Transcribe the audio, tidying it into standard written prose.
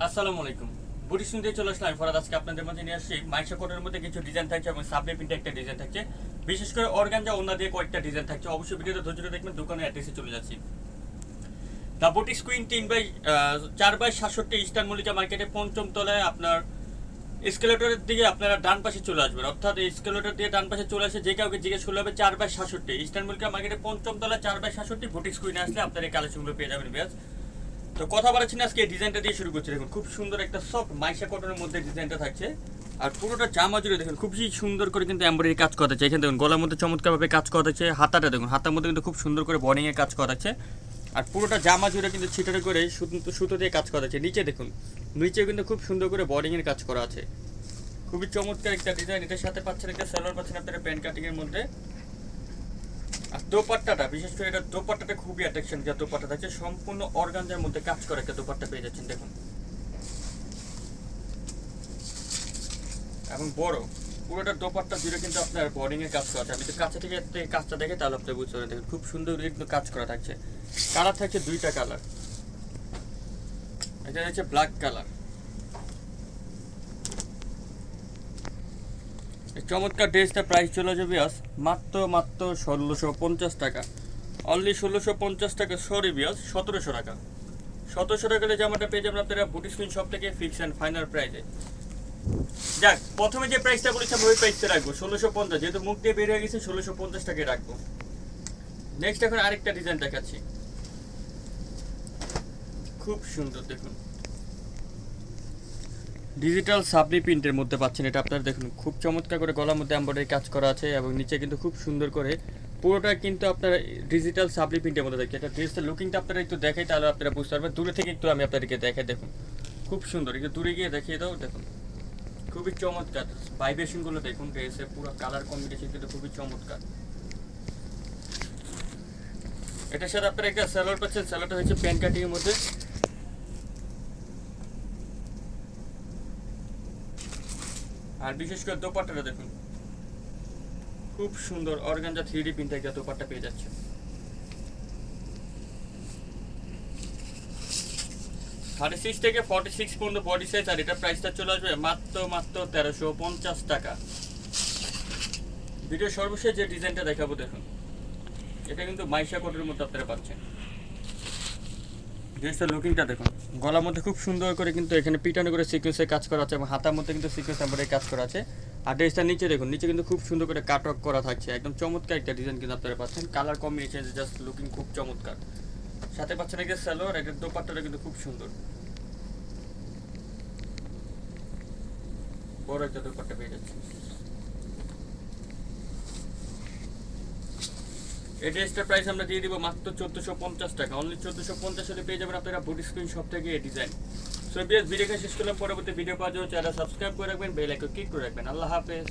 আসসালামু আলাইকুম। বুটি শুনতে চলে আসলাম ফরাদ। আজকে আপনাদের মধ্যে নিয়ে আসছি মাইশা কোটের মধ্যে কিছু ডিজাইন থাকছে এবং সাবলে প্রিন্টে একটা ডিজাইন থাকছে। বিশেষ করে অর্গানজা ওন্না দিয়ে কয়েকটা ডিজাইন থাকছে। অবশ্যই ভিডিওটা ধৈর্য ধরে দেখবেন। দোকানের অ্যাড্রেসে চলে যাচ্ছি। The boutique queen 4/67 eastern Mallika মার্কেটে পঞ্চম তলায় আপনার এসকেলেটরের দিকে আপনারা ডান পাশে চলে আসবেন। অর্থাৎ এসকেলেটর দিয়ে ডান পাশে চলে আসে যে কাউকে জিজ্ঞেস করলে হবে 4/67 ইস্টার্ন মল্লিকা মার্কেটে পঞ্চম তলায় 4/67 বুটিক কুইনে আসলে আপনারা এই কালেকশনগুলো পেয়ে যাবেন। বিয়াস তো কথা বলাচ্ছি না, আজকে এই ডিজাইনটা দিয়ে শুরু করছি। দেখুন খুব সুন্দর একটা সফট মাইশা কটনের মধ্যে ডিজাইনটা থাকছে। আর পুরোটা জামা জুড়ে দেখুন খুব সুন্দর করে কিন্তু এমব্রয়ডারি কাজ করা আছে। এখানে দেখুন গলার মধ্যে চমৎকারভাবে কাজ করা আছে। হাতাটা দেখুন, হাতার মধ্যে কিন্তু খুব সুন্দর করে বর্ডিং এর কাজ করা আছে। আর পুরোটা জামা জুড়ে কিন্তু ছিটারে করে সুতো দিয়ে কাজ করা আছে। নিচে দেখুন, নিচে কিন্তু খুব সুন্দর করে বর্ডিং এর কাজ করা আছে। খুবই চমৎকার একটা ডিজাইন। এটার সাথে পাচ্ছেন একটা সালোয়ার, পাচ্ছেন আপনারা প্যান্ট কাটিং এর মধ্যে। আর দোপাট্টাটা, বিশেষ করে এটা দোপাট্টাটা খুবই অ্যাট্রাকশন। যে দোপাট্টা থাকছে সম্পূর্ণ অর্গানজার মধ্যে কাজ করে একটা দোপাট্টা পেয়ে যাচ্ছেন দেখুন। এবং বড় পুরোটা দোপাট্টা জুড়ে কিন্তু আপনার বর্ডিং এর কাজ করা আছে। আমি তো কাছে থেকে কাজটা দেখে তাহলে আপনি বুঝতে পারবেন। দেখুন খুব সুন্দর কিন্তু কাজ করা থাকছে। কালার থাকছে দুইটা কালার। এটা হচ্ছে ব্ল্যাক কালার। এই চমৎকার ড্রেসটা প্রাইস চলে যাবে মাত্র 1650 টাকা। অনলি 1650 টাকা। সরি বিয়াস, 1700 টাকা। 1700 টাকা জামাটা পেয়ে যাবেন আপনারা বুটিক স্ক্রিন শপ থেকে ফিক্স অ্যান্ড ফাইনাল প্রাইসে। যাক, প্রথমে যে প্রাইসটা বলেছিলাম ওই প্রাইসটা রাখবো 1650। যেহেতু মুখ দিয়ে বের হয়ে গেছে 1650 টাকায় রাখবো। নেক্সট এখন আরেকটা ডিজাইন দেখাচ্ছি। খুব সুন্দর দেখুন, ডিজিটাল সাবলি প্রিন্টের মধ্যে পাচ্ছেন এটা আপনারা। দেখুন খুব চমৎকার করে গলার মধ্যে এমব্রয়ডারি কাজ করা আছে এবং নিচে কিন্তু খুব সুন্দর করে পুরোটা কিন্তু আপনারা ডিজিটাল সাবলি প্রিন্টের মধ্যে দেখছে। এটা ড্রেসের লুকিংটা আপনারা একটু দেখাই তাহলে আপনারা বুঝতে পারবেন। দূরে থেকে একটু আমি আপনাদেরকে দেখাই। দেখুন খুব সুন্দর, একটু দূরে গিয়ে দেখিয়ে দাও। দেখুন খুবই চমৎকার ভাইব্রেশনগুলো দেখুন। ড্রেসের পুরো কালার কম্বিনেশন কিন্তু খুবই চমৎকার। এটার সাথে আপনারা একটা স্যালোয়ার পাচ্ছেন। স্যালোয়ারটা হচ্ছে প্যান্ট কাটিং এর মধ্যে। আর বিশেষ করে দোপাট্টাটা দেখুন খুব সুন্দর অর্গানজা 3D প্রিন্ট একটা দোপাট্টা পেয়ে যাচ্ছে। 36 থেকে 46 পর্যন্ত বডি সাইজ। আর এটা প্রাইসটা চলে আসবে মাত্র 1350 টাকা। ভিডিও সর্বশেষ যে ডিজাইনটা দেখাবো দেখুন, এটা কিন্তু মাইশা কোটের মধ্যে আপনারা পাচ্ছেন। ড্রেসটার লুকিংটা দেখুন, গলার মধ্যে খুব সুন্দর করে কিন্তু এখানে পিটানো করে সিকোয়েন্সের কাজ করা আছে এবং হাতার মধ্যে কিন্তু সিকোয়েন্স এমব্রয়ডারি কাজ করা আছে। আর ড্রেসটার নিচে দেখুন, নিচে কিন্তু খুব সুন্দর করে কাট ওয়ার্ক করা থাকছে। একদম চমৎকার একটা ডিজাইন কিন্তু আপনারা পাচ্ছেন। কালার কম্বিনেশন জাস্ট লুকিং খুব চমৎকার। সাথে পাচ্ছেন একটা সালোয়ার। এটার দোপাট্টাটা কিন্তু খুব সুন্দর, বড় একটা দোপাট্টা পেয়ে যাচ্ছে। এই ড্রেসটার প্রাইস আমরা দিয়ে দিব মাত্র 1450 টাকা। অনলি 1450 হলে পেয়ে যাবেন আপনারা বুটিক স্ক্রিন শপ থেকে এই ডিজাইন। সো বিয়াস, ভিডিওটা শেষ করলাম। পরবর্তী ভিডিও পাওয়ার জন্য চ্যানেল সাবস্ক্রাইব করে রাখবেন, বেল আইকন ক্লিক করে রাখবেন। আল্লাহ হাফেজ।